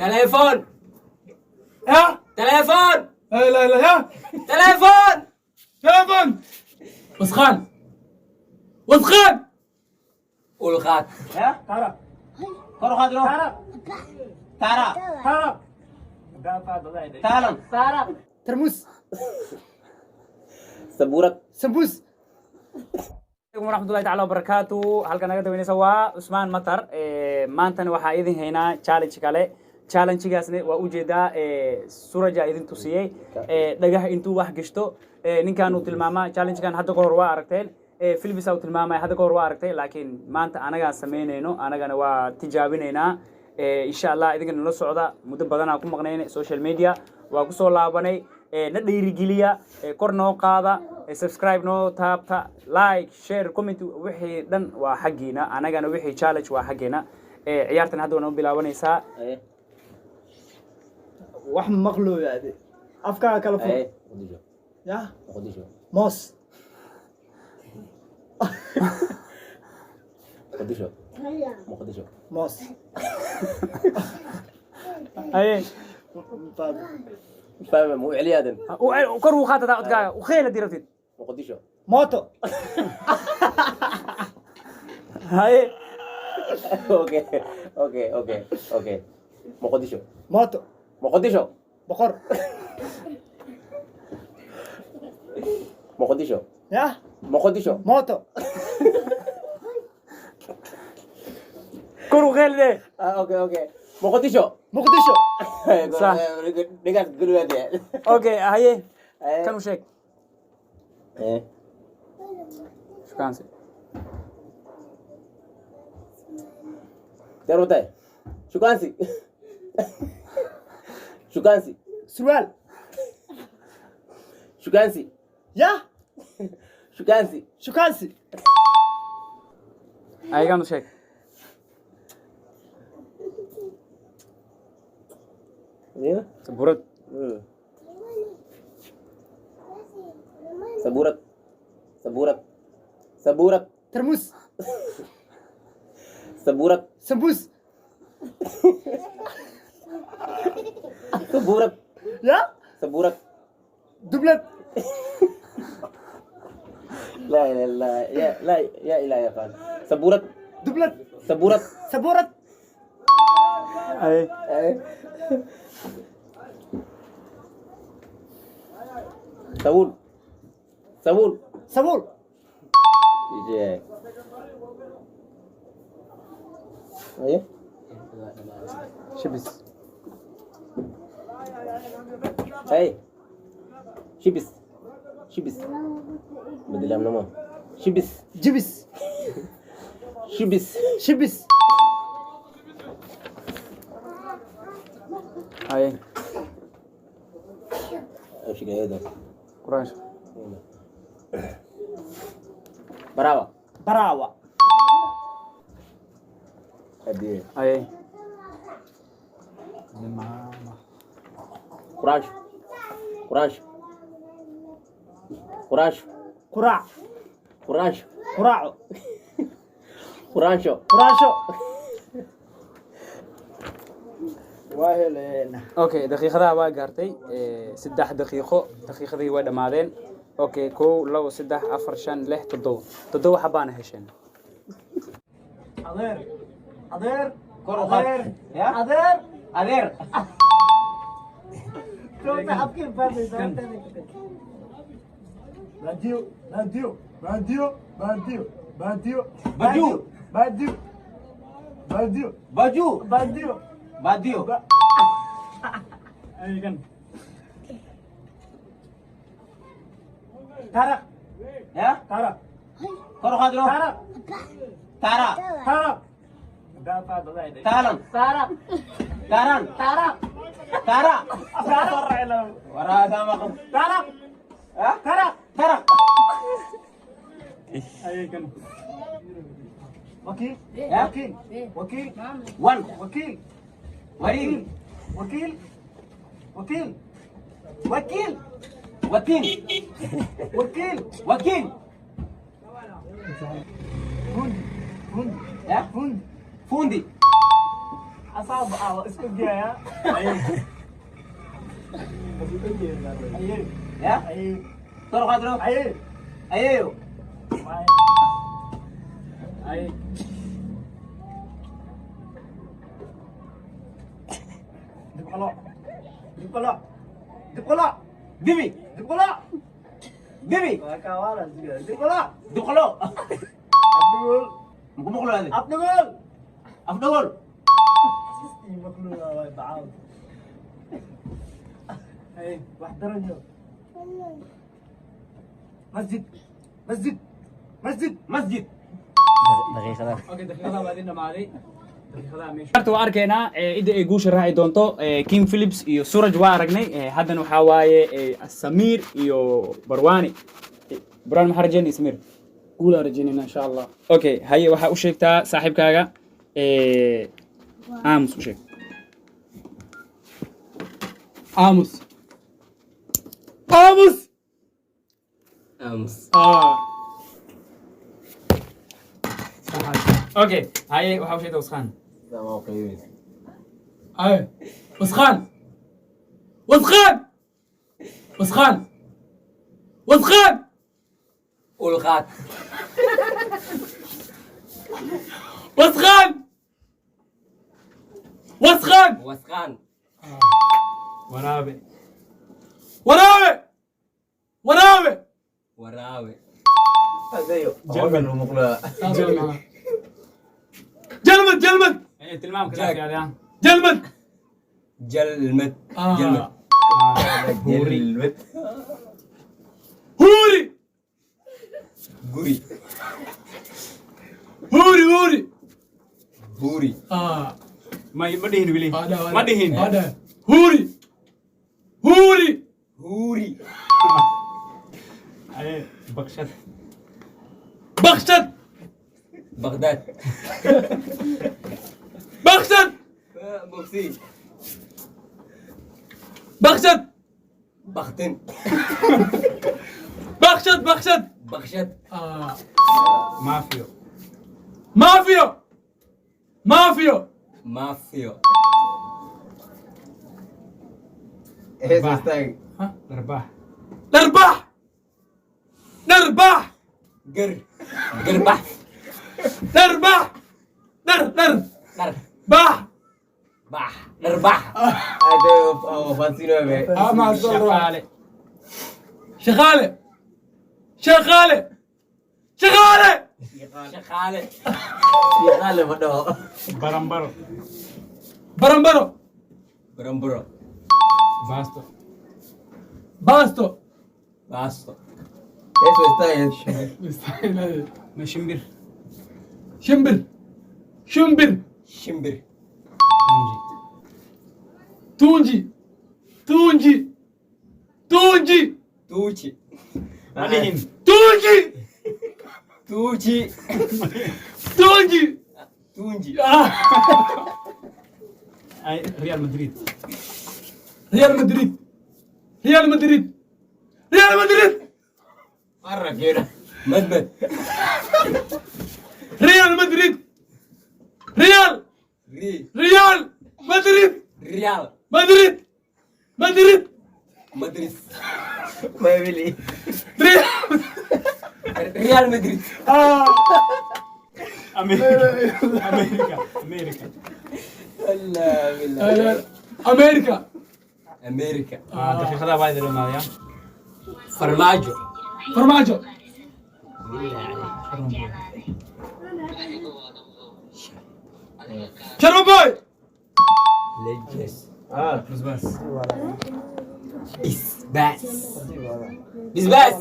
تليفون يا تليفون لا لا لا يا تليفون تليفون وسخان وسخان والغاد يا ترى Koro kadro. ترى Tara. ترى Talan. ترموس Saburat. سمبوس عليكم ورحمة الله تعالى وبركاته halkan naga daweynaysa waa Usmaan Matar maantana waxa idin haynaa challenge kale challenge-gaasna waa u jeedaa suraja idin tusiyay dhagaha intuu wax gashto ninkan uu tilmaama challenge-gan hadda hor waa aragteen filbisa uu tilmaamay hadda hor waa aragtay laakiin maanta anaga sameeynayno anagana waa tijaabinaynaa insha Allah idinka nala socda muddo badan aan ku maqnaynay social media waa ku soo laabanay na dhiirigeliya kor noo qaada subscribe noo taabta like share comment wixii dhan waa xaqiina anagana wixii challenge waa xaqiina ciyaartan hadda wana bilaabanaysaa wax maqlo yaade afka kala fur Qodisho. ya Qodisho. moos Qodisho. Qodisho. moos ay فاهم مو علي هذا. kor u qaata codkaaga u khayla dirabtid Qodisho. moto hay Okay. Okay. Okay. Okay. Moqodisho. moto Moqodisho. boqor Moqodisho. ya Moqodisho. moto kor u khayla Okay. Okay. Moqodisho. muqdisho صح. Dekat dulu aja. okay haye kan u sheeg shukaansi Terutay. Shukansi. Shukansi. surwaal Shukansi. ya Shukansi. shukaansi ayagan u sheeg Ya. saburad Saburat. Saburat. Saburat. tarmuus Saburat. sambuus Saburat. ya Saburat. dublad لا إله إلا لا يا إله يا قال سبورت dublad سبورت sabuurad ay سبول سبول sabuul يجي ايه shibis اي شبس شبس بدي لام نما شبس jibis شبس shibis ay ايش كده هذا quraash براوة baraawa هدي ay قراش قراش قراش quraac قراش quraaco قراشو quraasho waa heleen okay daqiiqadaha waa gaartay 3 daqiiqadii way dhamaadeen okay 1 2 3 4 5 6 7 xabaan hesheen adeer adeer كورو خط يا adeer أدير Roota afkii fadhiisa راديو راديو راديو راديو راديو بديو. راديو راديو باجو راديو باديو أي كان تارا يا تارا كورو خضرو تارا تارا تارا ده فاضل ده تالن Tara تاران Tara تارا تارا إلى ورا سامكم تارا ها تارا تارا أي كان وكيل يا وكيل وكيل وان وكيل وريد وكيل وكيل وكيل وكيل وكيل وكيل فندي فندي يا فندي فوندي أصابع اسكت يا أيه يا أيه طرق هذا أيه ايوه Ay. دبقلا دبقلا دبقلا دبي دبقلا دبي kawalan juga dibela دخلوا Abdul مقبول هذا Abdul افضل makhluk awal baal hey wahdaranyo masjid masjid masjid مسجد Okay, daqiiqada waa idin dhamaaday. Horta waa arkaynaa cidda ay guusha raaci doonto King Philips iyo Suraj waa aragnay haddana waxaa waaye Samir iyo Barwani. Barwani maxaa rajaynaya Samir? قول رجينا ان شاء الله. Okay, haye waxaa u sheegtaa saaxiibkaaga Aamus u sheeg. امس Aamus. امس Okay, haye waxaa u sheegtaa Wasqaan. تمام قيوس اي وسخان وسخان وسخان وسخان والغات وسخان وسخان وسخان Waraabe. وراوي وراوي وراوي هذا جلمن ومقلا جلمت جلمت tilmaam kala fiican. جلمت جلمت آه. جلمت جلمت هوري قري هوري هوري بوري Ma dhihin wili. هذا Ma dhihin. هذا هوري هوري هوري Haye bakshad. بخشت بغداد بخشت بوكسي بخشت بختن بخشت بخشت بخشت Mafio. مافيا مافيا مافيا Bah. ايش استاي Darbah. نربح نربح قر قربح نربح نر نر بح بح نربح هذا فانسينو بي مع Shaqaale. شغالة شغالة شغالة شغاله شغاله بدو Barambaro. برمبرو برمبرو Vasto. باستو باسطو ايش استاي Mashimbir. شمبر شمبر شمبر Tunji. تونجي تونجي تونجي توشي Ma dhihin. تونجي توشي تونجي تونجي Ay Real Madrid. ريال مدريد ريال مدريد ريال مدريد مرة كده مدمد ريال مدريد ريال ري ريال مدريد ريال مدريد مدريد مدريد ما يبلي ريال ريال مدريد America. America. America. الله بالله امريكا امريكا daqiiqada waa idin dhamaaday. فرماجو فرماجو شربوي لجس Bas bas. بسباس بسباس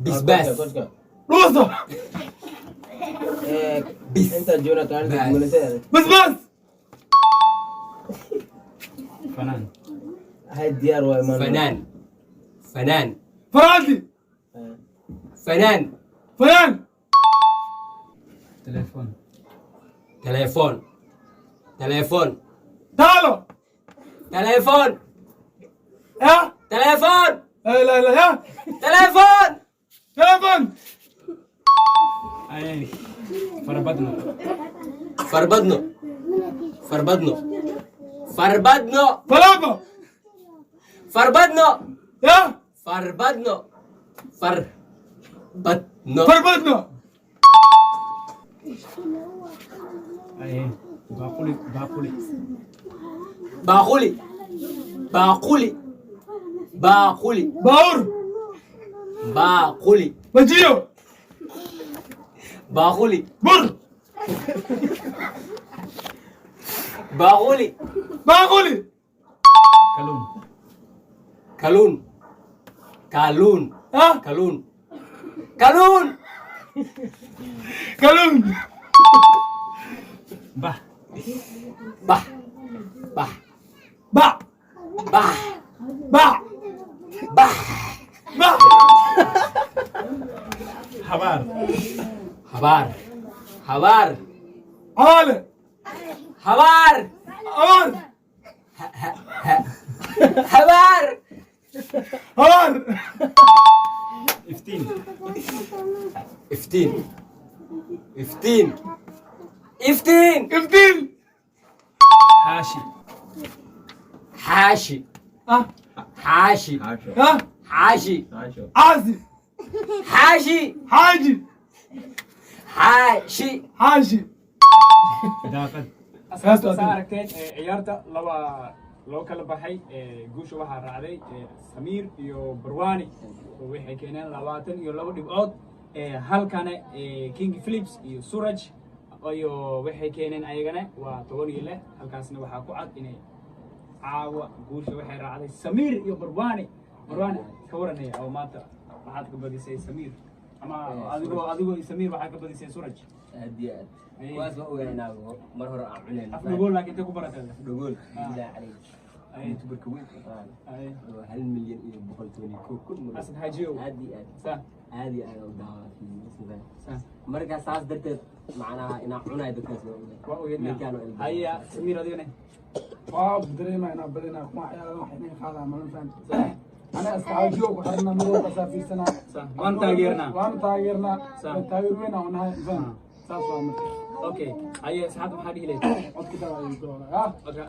بسباس روسو بس انت جوناثان بس بس Fanaan. هاي الديار فنان فنان فرنسي فنان فلان Telefoon. تليفون تليفون تعالوا تليفون يا تليفون لا لا لا يا تليفون تليفون Ay. Farabadno. فربضنو Farbadno. Farbadno. Falafo. Farbadno. يا Farbadno. Farbadno. فربطنا. ايه باقولي Bakuli. Bakuli. Bakuli. باور. Bakuli. بجيو. Bakuli. بر. Bakuli. باقولي. كلون Kalun. Kalun. ها Kalun. Kalun. كلون. bah Bah. Bah. با Bah. با Bah. با. حبار Habar. Habar. عوالة. Habar. عوال. Habar. عوال. افتين Iftin. Iftin. Iftin. افتين. حاشي Hashi. ها Hashi. ها Hashi. عازي. Hashi. حاجي. Hashi. حاجي. daaqad أساسا saa aragteen ciyaarta loo kala baxay guusha waxaa raacday samiir iyo barwani oo waxay keeneen 22 dhibcood halkana king philips iyo suraj iyo waxay keeneen ayagana waa 16 halkaasna waxaa ku cad inay caawa guusha waxay raacday samiir iyo barwani ka waranaya oo maanta waxaad ka badisay samiir ama adigoo samiir waxaad ka badisay suraj Aad iyo aad. Waas waa ogaanaa mar hore aan cuneen. afdhagool laakiin intee ku baratay Dhagool. Ilaa calayk. Ay. Youtuberka weyn. ay 1 milyan iyo 120,000 asad hajiyo aad iyo aad. sa Aad iyo aad u daawaday. sa Marka saas darteed macnaha inaan cunaay dadkaas waa ogaay. waa ogeydna Ninkaan oo ilbax. haya samiir adigana واو dareema inaan badinaa kuma ciyaarada wax inay qaadaan ma fahanti ana asxaabiyo ku xirna muddo ka saafiisana sa waan taageernaa waan taageernaa Sa. taageer weyn aan nahay faham saas waa marka okay haya asxaabta maxaa dhihi lahayd codka dawaa iyo doona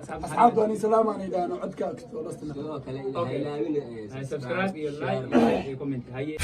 asxaabta asxaabtu ani salaam aan idhaano codka agtoo lastina Sidoo kale Okay. ilaahay ilaawina subscribe iyo like share, iyo comment haya